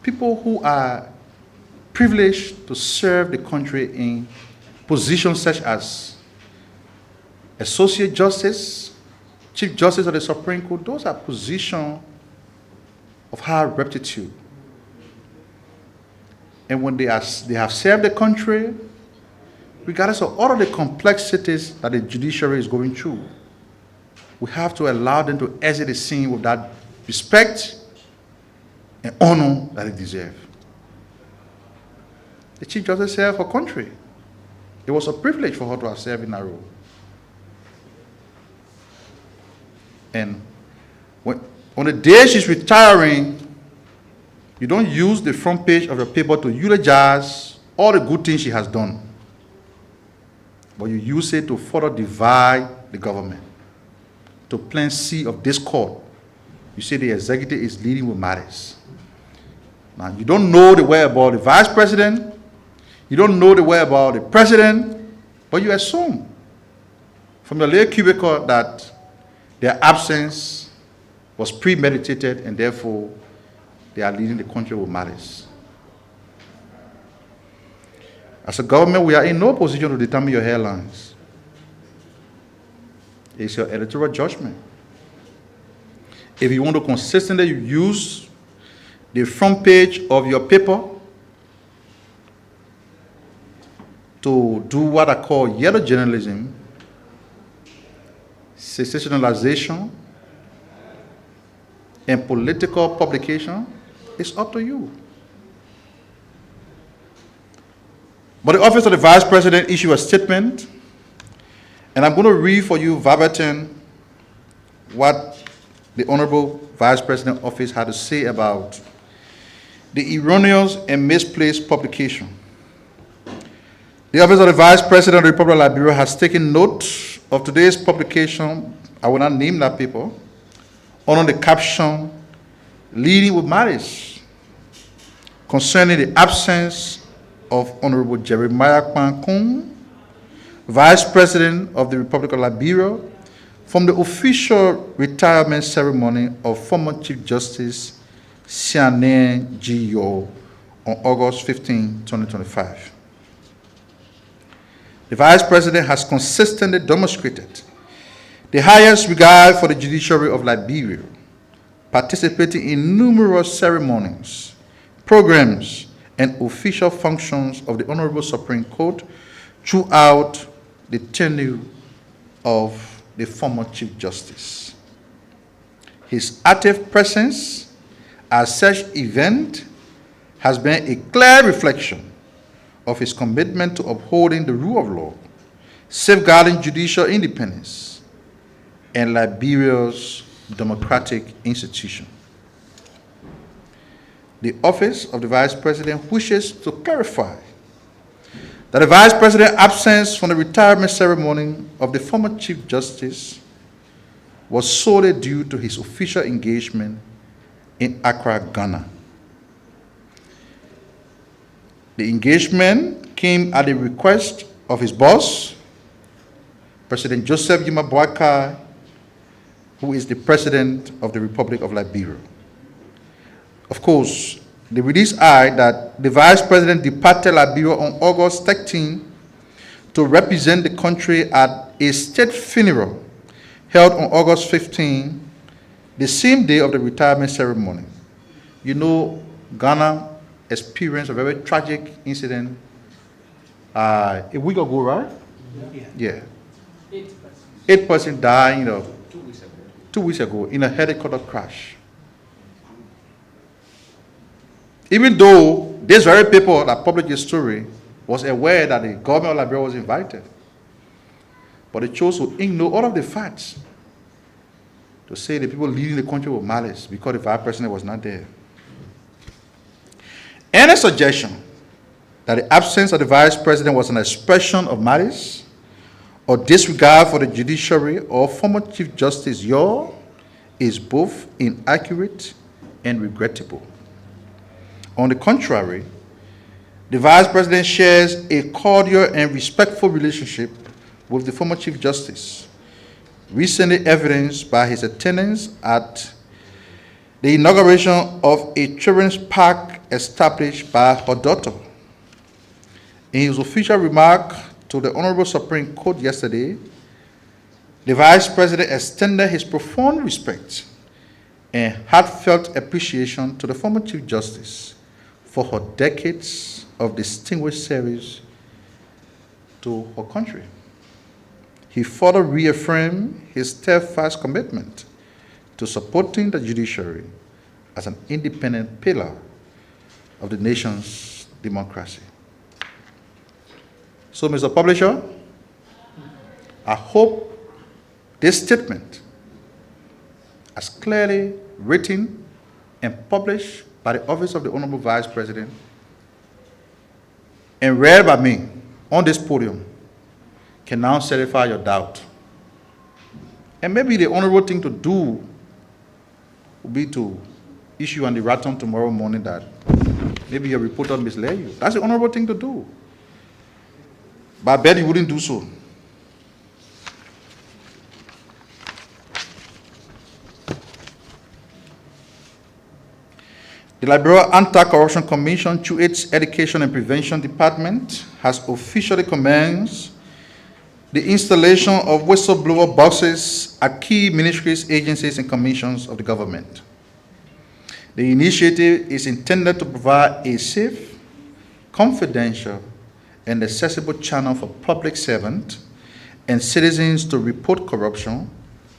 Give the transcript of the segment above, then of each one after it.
people who are privileged to serve the country in positions such as Associate Justice, Chief Justice of the Supreme Court, those are positions of high reputitude. And when they have served the country, regardless of all of the complexities that the judiciary is going through, we have to allow them to exit the scene with that respect and honor that they deserve. The Chief Justice served her country. It was a privilege for her to have served in that role. And on the day she's retiring, you don't use the front page of your paper to eulogize all the good things she has done, but you use it to further divide the government, to plant seed of discord. You say the executive is leading with matters. Now, you don't know the whereabouts of the vice president, you don't know the whereabouts of the president, but you assume from your little cubicle that their absence was premeditated and therefore they are leading the country with matters. As a government, we are in no position to determine your hairlines. It's your editorial judgment. If you want to consistently use the front page of your paper to do what I call yellow journalism, sensationalization, and political publication, it's up to you. But the Office of the Vice President issued a statement, and I'm going to read for you verbatim what the Honorable Vice President Office had to say about the erroneous and misplaced publication. The Office of the Vice President of the Republic of Liberia has taken note of today's publication. I will not name that paper, under the caption, "Leading with Matters," concerning the absence of Honorable Jeremiah Kwankun, Vice President of the Republic of Liberia, from the official retirement ceremony of former Chief Justice Siane G.O. on August 15, 2025. The Vice President has consistently demonstrated the highest regard for the judiciary of Liberia, participating in numerous ceremonies, programs, and official functions of the Honorable Supreme Court throughout the tenure of the former Chief Justice. His active presence at such event has been a clear reflection of his commitment to upholding the rule of law, safeguarding judicial independence, and Liberia's democratic institution. The Office of the Vice President wishes to clarify that the Vice President's absence from the retirement ceremony of the former Chief Justice was solely due to his official engagement in Accra, Ghana. The engagement came at the request of his boss, President Joseph Yuma Boakai, who is the President of the Republic of Liberia. Of course, the release added that the Vice President departed Liberia on August 13 to represent the country at a state funeral held on August 15, the same day of the retirement ceremony. You know, Ghana experienced a very tragic incident a week ago, right? Yeah. 8 persons died, 2 weeks ago in a helicopter crash. Even though this very people that published this story was aware that the government of Liberia was invited, but they chose to ignore all of the facts to say the people leading the country were malice because the vice president was not there. Any suggestion that the absence of the vice president was an expression of malice or disregard for the judiciary or former Chief Justice Yaw is both inaccurate and regrettable. On the contrary, the Vice President shares a cordial and respectful relationship with the former Chief Justice, recently evidenced by his attendance at the inauguration of a children's park established by her daughter. In his official remark to the Honorable Supreme Court yesterday, the Vice President extended his profound respect and heartfelt appreciation to the former Chief Justice for her decades of distinguished service to her country. He further reaffirmed his steadfast commitment to supporting the judiciary as an independent pillar of the nation's democracy. So, Mr. Publisher, I hope this statement, as clearly written and published by the Office of the Honorable Vice President and read by me on this podium, can now satisfy your doubt. And maybe the honorable thing to do would be to issue an erratum tomorrow morning that maybe your reporter misled you. That's the honorable thing to do. But I bet you wouldn't do so. The Liberia Anti-Corruption Commission, through its Education and Prevention Department, has officially commenced the installation of whistleblower boxes at key ministries, agencies, and commissions of the government. The initiative is intended to provide a safe, confidential, and accessible channel for public servants and citizens to report corruption,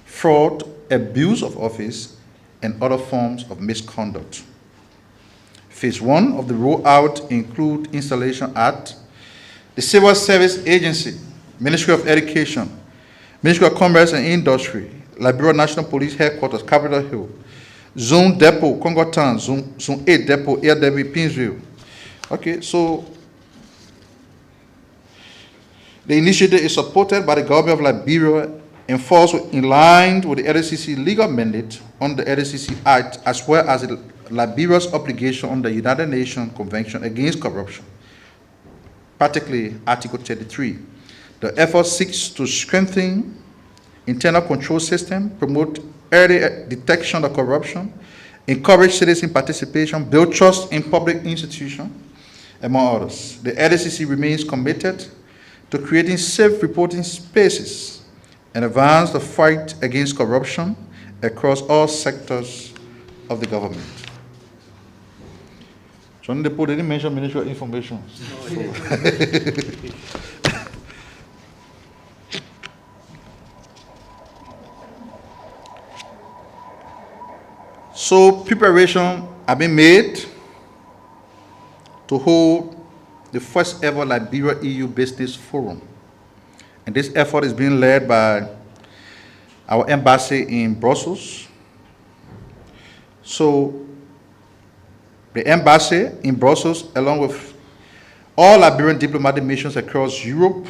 fraud, abuse of office, and other forms of misconduct. Phase 1 of the rollout include installation at the Civil Service Agency, Ministry of Education, Ministry of Commerce and Industry, Liberia National Police Headquarters, Capitol Hill, Zone Depot, Congo Town, Zone 8 Depot, Air Debby, Pinsville. Okay, so the initiative is supported by the government of Liberia and falls in line with the LCC legal mandate under the LCC Act, as well as Liberia's obligation under the United Nations Convention Against Corruption, particularly Article 33. The effort seeks to strengthen internal control system, promote early detection of corruption, encourage citizen participation, build trust in public institutions, among others. The LCC remains committed to creating safe reporting spaces and advance the fight against corruption across all sectors of the government. John Depot didn't mention Ministry of Information. So preparation have been made to hold the first ever Liberia EU Business Forum. And this effort is being led by our embassy in Brussels. So the embassy in Brussels, along with all Liberian diplomatic missions across Europe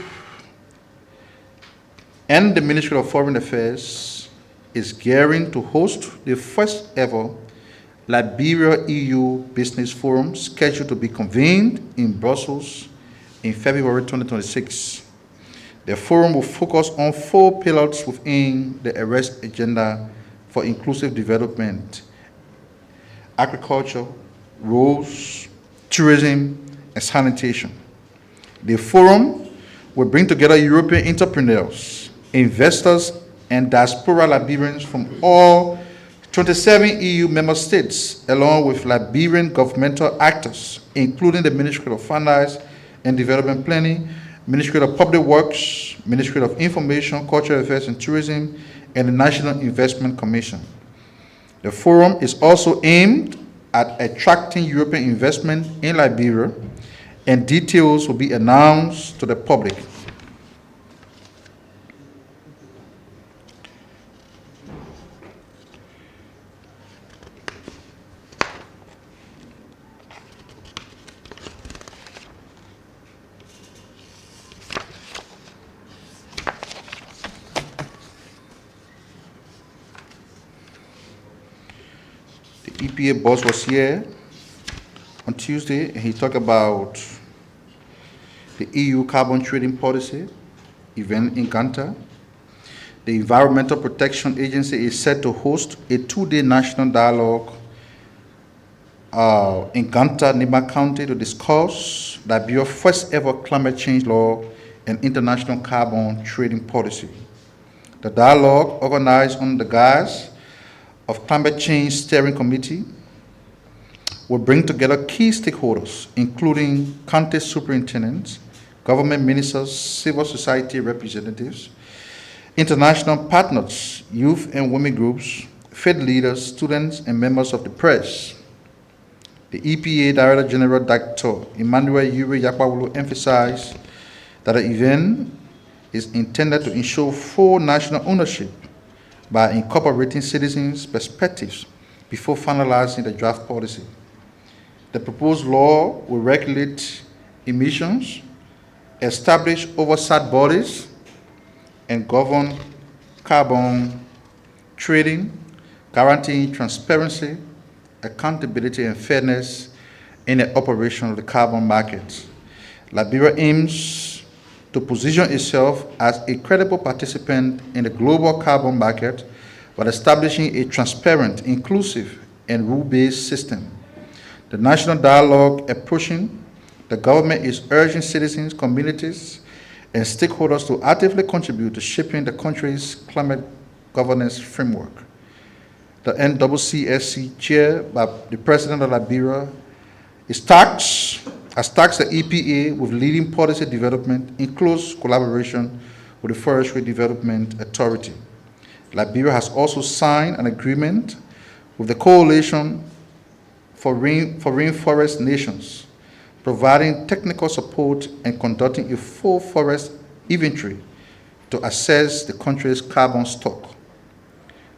and the Ministry of Foreign Affairs, is gearing to host the first ever Liberia EU Business Forum, scheduled to be convened in Brussels in February 2026. The forum will focus on 4 pillars within the ARREST agenda for inclusive development: agriculture, roads, tourism, and sanitation. The forum will bring together European entrepreneurs, investors, and diaspora Liberians from all 27 EU member states, along with Liberian governmental actors, including the Ministry of Finance and Development Planning, Ministry of Public Works, Ministry of Information, Cultural Affairs and Tourism, and the National Investment Commission. The forum is also aimed at attracting European investment in Liberia, and details will be announced to the public. EPA boss was here on Tuesday, and he talked about the EU carbon trading policy event in Ghana. The Environmental Protection Agency is set to host a 2-day national dialogue in Ganta, Nima County, to discuss Liberia's first ever climate change law and international carbon trading policy. The dialogue, organized under the guise of Climate Change Steering Committee, will bring together key stakeholders, including county superintendents, government ministers, civil society representatives, international partners, youth and women groups, faith leaders, students, and members of the press. The EPA Director General, Dr. Emmanuel Yuri Yakpawulu, emphasized that the event is intended to ensure full national ownership by incorporating citizens' perspectives before finalizing the draft policy. The proposed law will regulate emissions, establish oversight bodies, and govern carbon trading, guaranteeing transparency, accountability, and fairness in the operation of the carbon markets. Liberia aims to position itself as a credible participant in the global carbon market while establishing a transparent, inclusive, and rule-based system. The national dialogue approaching, the government is urging citizens, communities, and stakeholders to actively contribute to shaping the country's climate governance framework. The NCCSC, chaired by the President of Liberia, has tasked the EPA with leading policy development in close collaboration with the Forestry Development Authority. Liberia has also signed an agreement with the Coalition for Rainforest Nations, providing technical support and conducting a full forest inventory to assess the country's carbon stock.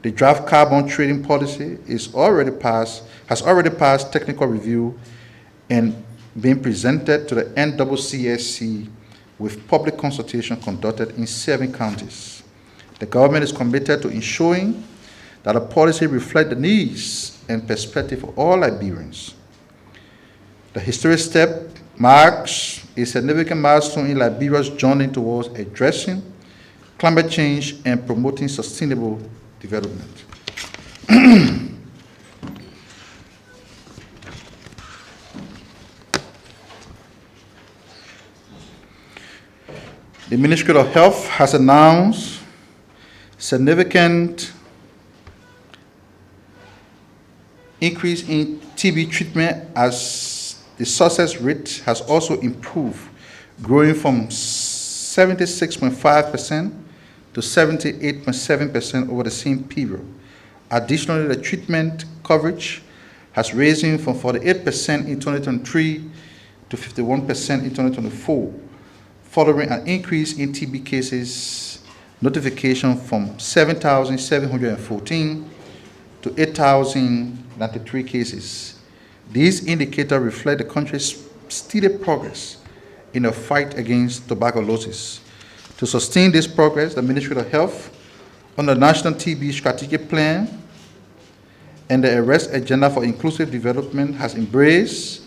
The draft carbon trading policy has already passed technical review and been presented to the NCCSC with public consultation conducted in 7 counties. The government is committed to ensuring that the policy reflects the needs and perspective of all Liberians. The historic step marks a significant milestone in Liberia's journey towards addressing climate change and promoting sustainable development. The Ministry of Health has announced significant increase in TB treatment as the success rate has also improved, growing from 76.5% to 78.7% over the same period. Additionally, the treatment coverage has risen from 48% in 2023 to 51% in 2024, following an increase in TB cases notification from 7,714 to 8,093 cases. These indicators reflect the country's steady progress in the fight against tuberculosis. To sustain this progress, the Ministry of Health, under the National TB Strategic Plan and the Arrest Agenda for Inclusive Development, has embraced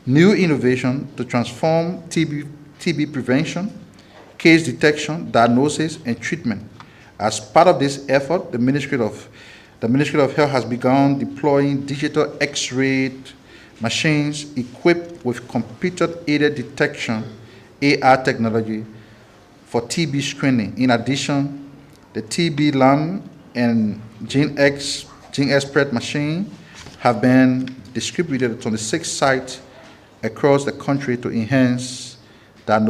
new innovation to transform TB prevention, case detection, diagnosis, and treatment. As part of this effort, the Ministry of Health has begun deploying digital X-ray machines equipped with computer-aided detection (AR) technology for TB screening. In addition, the TB LAM and Gene Expert machine have been distributed to 26 sites across the country to enhance